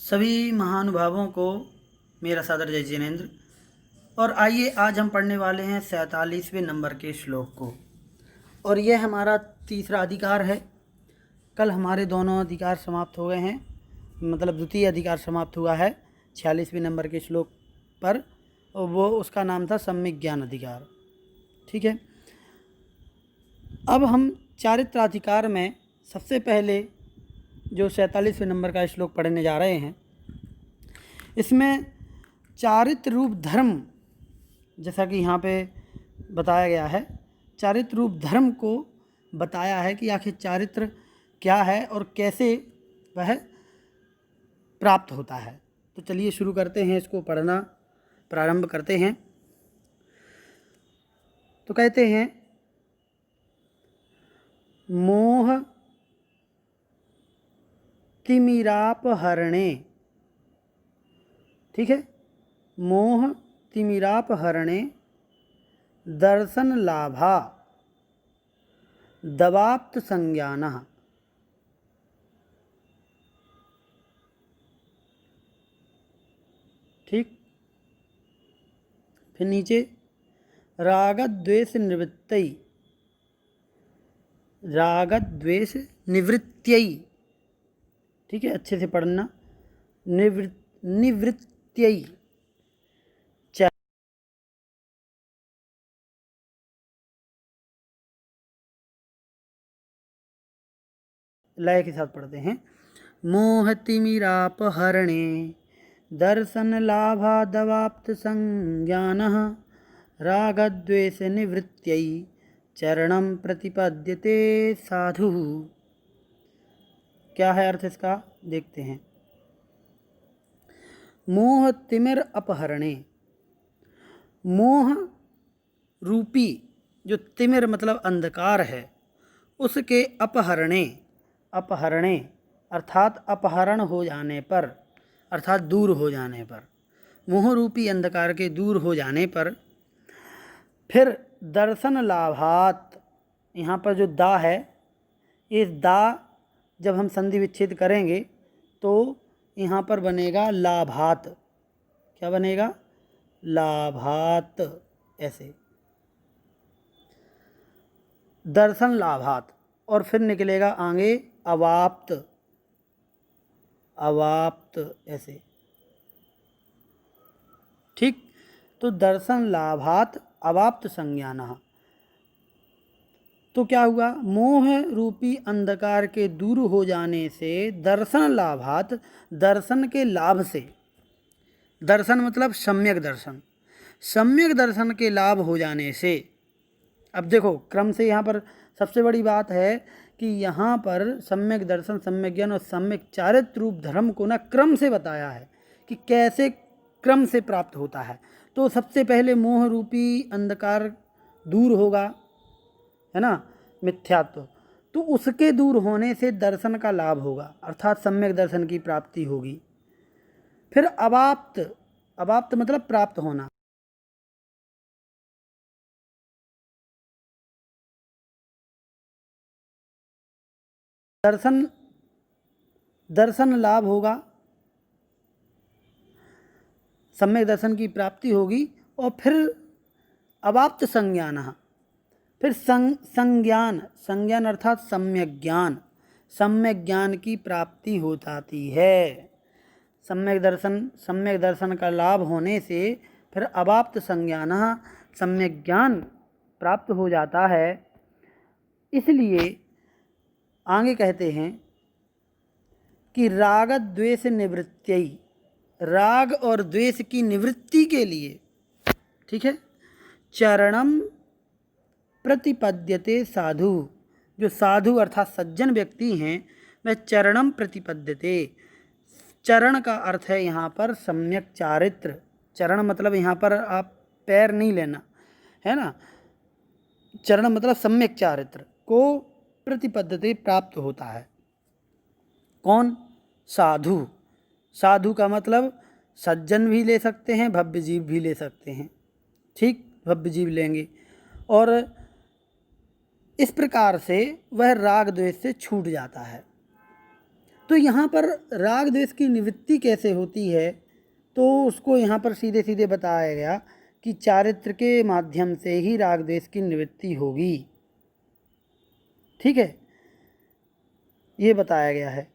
सभी महानुभावों को मेरा सादर जय जिनेंद्र। और आइए आज हम पढ़ने वाले हैं 47वें नंबर के श्लोक को, और यह हमारा तीसरा अधिकार है। कल हमारे दोनों अधिकार समाप्त हो गए हैं, मतलब द्वितीय अधिकार समाप्त हुआ है 46वें नंबर के श्लोक पर, और वो उसका नाम था सम्यक ज्ञान अधिकार। ठीक है, अब हम चारित्राधिकार में सबसे पहले जो 47वें नंबर का श्लोक पढ़ने जा रहे हैं, इसमें चारित्र रूप धर्म, जैसा कि यहाँ पे बताया गया है, चारित्र रूप धर्म को बताया है कि आखिर चारित्र क्या है और कैसे वह प्राप्त होता है। तो चलिए शुरू करते हैं, इसको पढ़ना प्रारंभ करते हैं। तो कहते हैं, मोह तिमिरापहरणे, ठीक है, मोह तिमिरापहरणे दर्शन लाभा दवाप्त संज्ञानः। ठीक, फिर नीचे रागद्वेष निवृत्तै, रागद्वेष निवृत्त्यै, ठीक है, अच्छे से पढ़ना, निवृत्त्यै लय के साथ पढ़ते हैं। मोहतिमिरापहरणे दर्शन लाभादवाप्त संज्ञानः रागद्वेष निवृत्त्यै चरणं प्रतिपद्यते साधुः। क्या है अर्थ इसका, देखते हैं। मोह तिमिर अपहरणे, मोह रूपी जो तिमिर मतलब अंधकार है, उसके अपहरणे, अपहरणे अर्थात अपहरण हो जाने पर, अर्थात दूर हो जाने पर, मोह रूपी अंधकार के दूर हो जाने पर, फिर दर्शन लाभात, यहाँ पर जो दा है, इस दा जब हम संधि विच्छेद करेंगे तो यहाँ पर बनेगा लाभात। क्या बनेगा, लाभात, ऐसे दर्शन लाभात, और फिर निकलेगा आगे अवाप्त, अवाप्त, ऐसे। ठीक, तो दर्शन लाभात अवाप्त संज्ञानः, तो क्या हुआ, मोह रूपी अंधकार के दूर हो जाने से, दर्शन लाभात दर्शन के लाभ से, दर्शन मतलब सम्यक दर्शन, सम्यक दर्शन के लाभ हो जाने से। अब देखो क्रम से, यहाँ पर सबसे बड़ी बात है कि यहाँ पर सम्यक दर्शन, सम्यक ज्ञान और सम्यक चारित्र रूप धर्म को ना क्रम से बताया है कि कैसे क्रम से प्राप्त होता है। तो सबसे पहले मोह रूपी अंधकार दूर होगा, है ना, मिथ्यात्व, तो उसके दूर होने से दर्शन का लाभ होगा, अर्थात सम्यक दर्शन की प्राप्ति होगी। फिर अवाप्त, अवाप्त मतलब प्राप्त होना, दर्शन, दर्शन लाभ होगा, सम्यक दर्शन की प्राप्ति होगी। और फिर अवाप्त संज्ञान, फिर संज्ञान, संज्ञान अर्थात सम्यक ज्ञान, सम्यक ज्ञान की प्राप्ति हो जाती है। सम्यक दर्शन, सम्यक दर्शन का लाभ होने से फिर अवाप्त संज्ञान, सम्यक ज्ञान प्राप्त हो जाता है। इसलिए आगे कहते हैं कि राग द्वेष निवृत्त्यै, राग और द्वेष की निवृत्ति के लिए, ठीक है, चरणम प्रतिपद्यते साधु, जो साधु अर्थात सज्जन व्यक्ति हैं, वह चरणम प्रतिपद्यते, चरण का अर्थ है यहाँ पर सम्यक चारित्र, चरण मतलब यहाँ पर आप पैर नहीं लेना, है ना, चरण मतलब सम्यक चारित्र को प्रतिपद्यते प्राप्त होता है। कौन, साधु, साधु का मतलब सज्जन भी ले सकते हैं, भव्य जीव भी ले सकते हैं। ठीक, भव्य जीव लेंगे, और इस प्रकार से वह राग द्वेष से छूट जाता है। तो तो यहाँ पर राग द्वेष की निवृत्ति कैसे होती है, तो उसको यहाँ पर सीधे सीधे बताया गया कि चारित्र के माध्यम से ही राग द्वेष की निवृत्ति होगी। ठीक है, ये बताया गया है।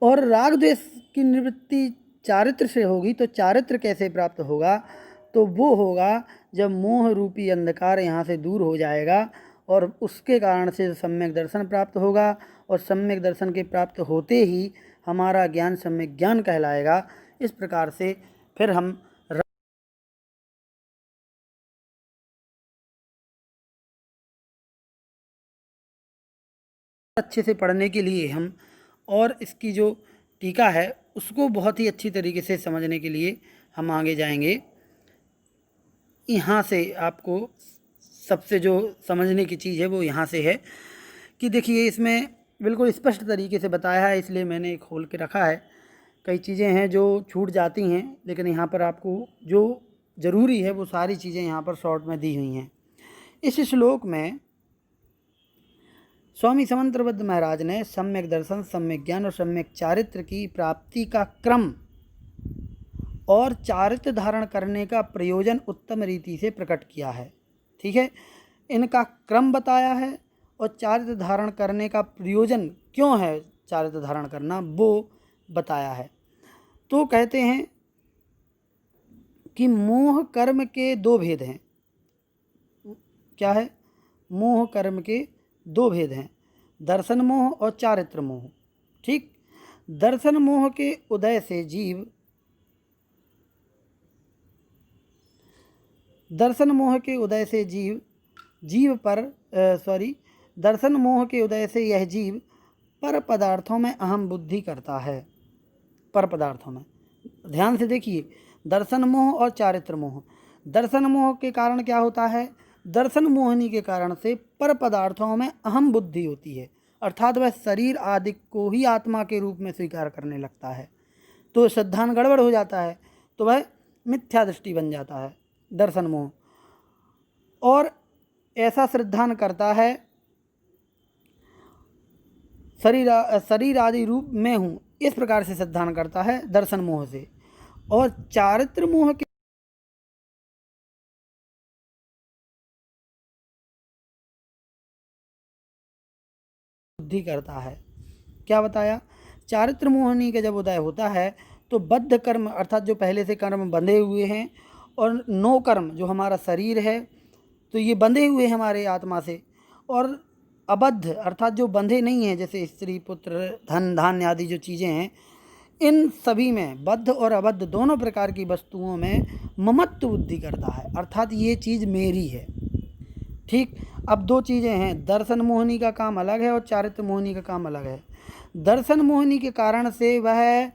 और राग द्वेष की निवृत्ति चारित्र से होगी, तो चारित्र कैसे प्राप्त होगा, तो वो होगा जब मोह रूपी अंधकार यहाँ से दूर हो जाएगा और उसके कारण से सम्यक दर्शन प्राप्त होगा, और सम्यक दर्शन के प्राप्त होते ही हमारा ज्ञान सम्यक ज्ञान कहलाएगा। इस प्रकार से फिर हम अच्छे से पढ़ने के लिए हम और इसकी जो टीका है उसको बहुत ही अच्छी तरीके से समझने के लिए हम आगे जाएंगे। यहाँ से आपको सबसे जो समझने की चीज़ है वो यहाँ से है कि देखिए इसमें बिल्कुल स्पष्ट तरीके से बताया है, इसलिए मैंने खोल के रखा है। कई चीज़ें हैं जो छूट जाती हैं, लेकिन यहाँ पर आपको जो ज़रूरी है वो सारी चीज़ें यहाँ पर शॉर्ट में दी हुई हैं। इस श्लोक में स्वामी समंतरबद्ध महाराज ने सम्यक दर्शन, सम्यक ज्ञान और सम्यक चारित्र की प्राप्ति का क्रम और चारित्र धारण करने का प्रयोजन उत्तम रीति से प्रकट किया है। ठीक है, इनका क्रम बताया है और चारित्र धारण करने का प्रयोजन क्यों है चारित्र धारण करना वो बताया है। तो कहते हैं कि मोह कर्म के दो भेद हैं। क्या है? मोह कर्म के दो भेद हैं, दर्शन मोह और चारित्र मोह। ठीक, दर्शन मोह के उदय से जीव दर्शन मोह के उदय से दर्शन मोह के उदय से यह जीव पर पदार्थों में अहम बुद्धि करता है। पर पदार्थों में ध्यान से देखिए, दर्शन मोह और चारित्र मोह। दर्शन मोह के कारण क्या होता है? दर्शन मोहनी के कारण से पर पदार्थों में अहम बुद्धि होती है, अर्थात वह शरीर आदि को ही आत्मा के रूप में स्वीकार करने लगता है। तो श्रद्धान गड़बड़ हो जाता है, तो वह मिथ्या दृष्टि बन जाता है दर्शन मोह। और ऐसा श्रद्धान करता है शरीर आदि रूप में हूँ, इस प्रकार से श्रद्धान करता है दर्शन मोह से। और चारित्र मोह के बुद्धि करता है। क्या बताया? चारित्र मोहनी का जब उदय होता है तो बद्ध कर्म अर्थात जो पहले से कर्म बंधे हुए हैं, और नो कर्म जो हमारा शरीर है, तो ये बंधे हुए हैं हमारे आत्मा से, और अबद्ध अर्थात जो बंधे नहीं हैं, जैसे स्त्री पुत्र धन धान्य आदि जो चीज़ें हैं, इन सभी में बद्ध और अबद्ध दोनों प्रकार की वस्तुओं में ममत्व बुद्धि करता है, अर्थात ये चीज़ मेरी है। ठीक, अब दो चीज़ें हैं, दर्शन मोहनी का काम अलग है और चारित्र मोहनी का काम अलग है। दर्शन मोहनी के कारण से वह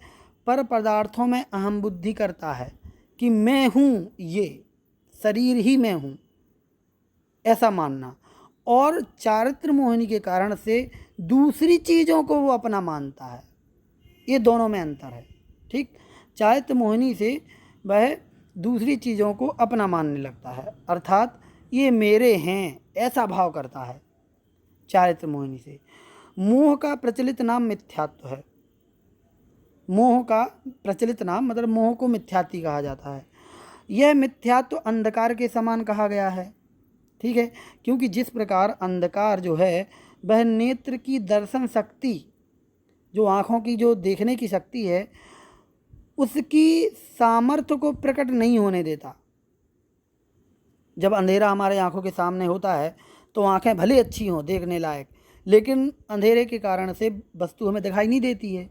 पर पदार्थों में अहम बुद्धि करता है कि मैं हूँ, ये शरीर ही मैं हूँ, ऐसा मानना। और चारित्र मोहनी के कारण से दूसरी चीज़ों को वो अपना मानता है। ये दोनों में अंतर है। ठीक, चारित्र मोहनी से वह दूसरी चीज़ों को अपना मानने लगता है, अर्थात ये मेरे हैं, ऐसा भाव करता है चारित्र मोहनी से। मोह का प्रचलित नाम मिथ्यात्व है। मोह का प्रचलित नाम मतलब मोह को मिथ्यात्व कहा जाता है। यह मिथ्यात्व अंधकार के समान कहा गया है। ठीक है, क्योंकि जिस प्रकार अंधकार जो है वह नेत्र की दर्शन शक्ति, जो आँखों की जो देखने की शक्ति है, उसकी सामर्थ्य को प्रकट नहीं होने देता। जब अंधेरा हमारे आँखों के सामने होता है तो आँखें भले अच्छी हों देखने लायक, लेकिन अंधेरे के कारण से वस्तु हमें दिखाई नहीं देती है।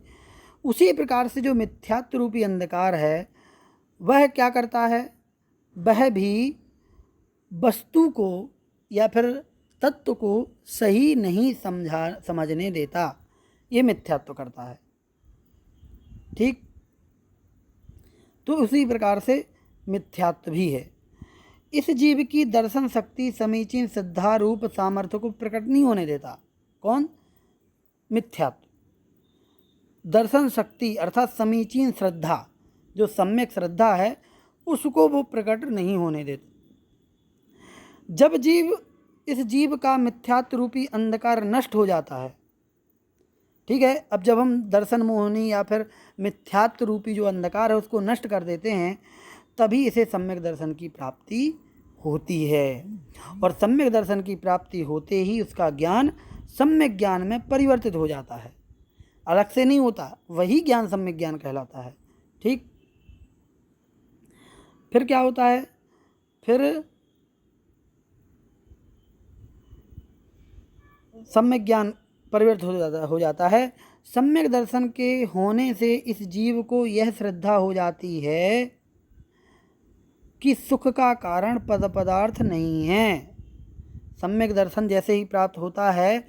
उसी प्रकार से जो मिथ्यात्व रूपी अंधकार है वह क्या करता है? वह भी वस्तु को या फिर तत्व को सही नहीं समझने देता, ये मिथ्यात्व करता है। ठीक, तो उसी प्रकार से मिथ्यात्व भी है। इस जीव की दर्शन शक्ति समीचीन श्रद्धा रूप सामर्थ्य को प्रकट नहीं होने देता। कौन? मिथ्यात्व। दर्शन शक्ति अर्थात समीचीन श्रद्धा, जो सम्यक श्रद्धा है, उसको वो प्रकट नहीं होने देता। जब इस जीव का मिथ्यात्व रूपी अंधकार नष्ट हो जाता है, ठीक है। अब जब हम दर्शन मोहिनी या फिर मिथ्यात्व रूपी जो अंधकार है उसको नष्ट कर देते हैं, तभी इसे सम्यक दर्शन की प्राप्ति होती है। और सम्यक दर्शन की प्राप्ति होते ही उसका ज्ञान सम्यक ज्ञान में परिवर्तित हो जाता है, अलग से नहीं होता, वही ज्ञान सम्यक ज्ञान कहलाता है। ठीक। फिर क्या होता है, फिर सम्यक ज्ञान परिवर्तित हो जाता है। सम्यक दर्शन के होने से इस जीव को यह श्रद्धा हो जाती है कि सुख का कारण पद पदार्थ नहीं है। सम्यक दर्शन जैसे ही प्राप्त होता है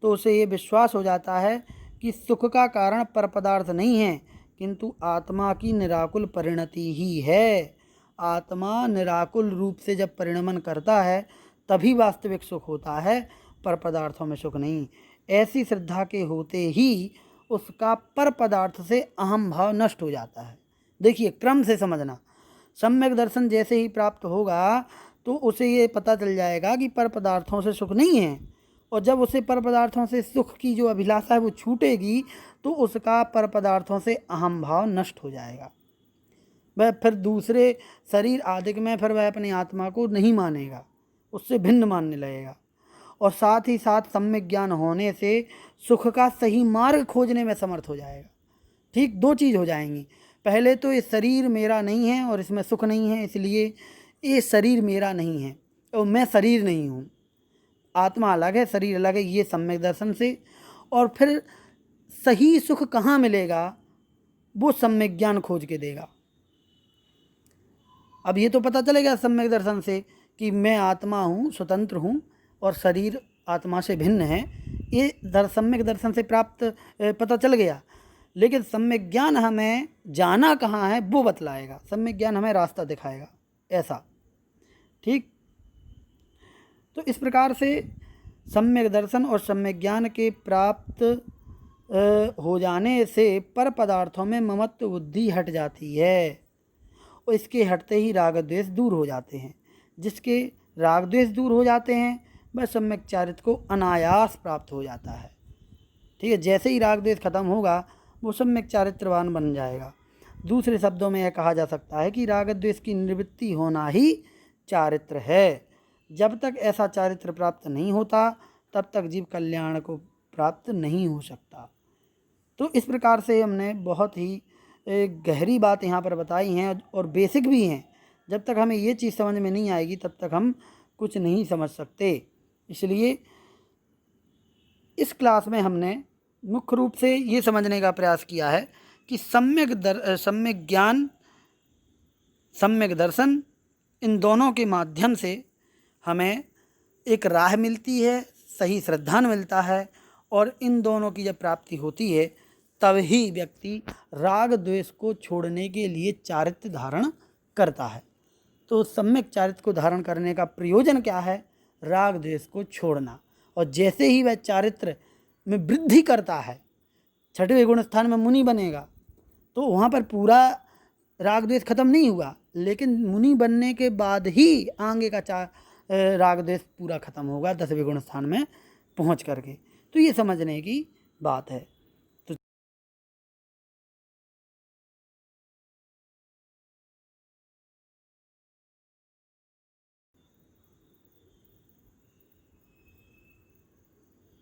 तो उसे ये विश्वास हो जाता है कि सुख का कारण पर पदार्थ नहीं है, किंतु आत्मा की निराकुल परिणति ही है। आत्मा निराकुल रूप से जब परिणमन करता है तभी वास्तविक सुख होता है, पर पदार्थों में सुख नहीं। ऐसी श्रद्धा के होते ही उसका पर पदार्थ से अहम भाव नष्ट हो जाता है। देखिए, क्रम से समझना। सम्यक दर्शन जैसे ही प्राप्त होगा तो उसे ये पता चल जाएगा कि पर पदार्थों से सुख नहीं है, और जब उसे पर पदार्थों से सुख की जो अभिलाषा है वो छूटेगी तो उसका पर पदार्थों से अहम भाव नष्ट हो जाएगा। वह फिर दूसरे शरीर आदि में फिर वह अपनी आत्मा को नहीं मानेगा, उससे भिन्न मानने लगेगा। और साथ ही साथ सम्यक ज्ञान होने से सुख का सही मार्ग खोजने में समर्थ हो जाएगा। ठीक, दो चीज़ हो जाएंगी। पहले तो ये शरीर मेरा नहीं है और इसमें सुख नहीं है, इसलिए ये शरीर मेरा नहीं है और मैं शरीर नहीं हूँ, आत्मा अलग है शरीर अलग है, ये सम्यक दर्शन से। और फिर सही सुख कहाँ मिलेगा वो सम्यक ज्ञान खोज के देगा। अब ये तो पता चलेगा सम्यक दर्शन से कि मैं आत्मा हूँ, स्वतंत्र हूँ और शरीर आत्मा से भिन्न है, ये सम्यक दर्शन से प्राप्त पता चल गया। लेकिन सम्यक ज्ञान हमें जाना कहाँ है वो बतलाएगा, सम्यक ज्ञान हमें रास्ता दिखाएगा, ऐसा। ठीक। तो इस प्रकार से सम्यक दर्शन और सम्यक ज्ञान के प्राप्त हो जाने से पर पदार्थों में ममत्व बुद्धि हट जाती है, और इसके हटते ही राग द्वेष दूर हो जाते हैं। जिसके राग द्वेष दूर हो जाते हैं वह सम्यक चारित्र को अनायास प्राप्त हो जाता है। ठीक है, जैसे ही राग द्वेष खत्म होगा वो सम्यक चारित्रवान बन जाएगा। दूसरे शब्दों में यह कहा जा सकता है कि राग द्वेष की निवृत्ति होना ही चारित्र है। जब तक ऐसा चारित्र प्राप्त नहीं होता तब तक जीव कल्याण को प्राप्त नहीं हो सकता। तो इस प्रकार से हमने बहुत ही गहरी बात यहाँ पर बताई हैं और बेसिक भी हैं। जब तक हमें ये चीज़ समझ में नहीं आएगी तब तक हम कुछ नहीं समझ सकते। इसलिए इस क्लास में हमने मुख्य रूप से ये समझने का प्रयास किया है कि सम्यक ज्ञान, सम्यक दर्शन, इन दोनों के माध्यम से हमें एक राह मिलती है, सही श्रद्धान मिलता है, और इन दोनों की जब प्राप्ति होती है तब ही व्यक्ति राग द्वेष को छोड़ने के लिए चारित्र धारण करता है। तो सम्यक चारित्र को धारण करने का प्रयोजन क्या है? राग द्वेष को छोड़ना। और जैसे ही वह चारित्र में वृद्धि करता है, छठवें गुण स्थान में मुनि बनेगा, तो वहाँ पर पूरा राग द्वेष खत्म नहीं हुआ, लेकिन मुनि बनने के बाद ही आगे का राग द्वेष पूरा खत्म होगा 10वें गुण स्थान में पहुँच करके। तो ये समझने की बात है।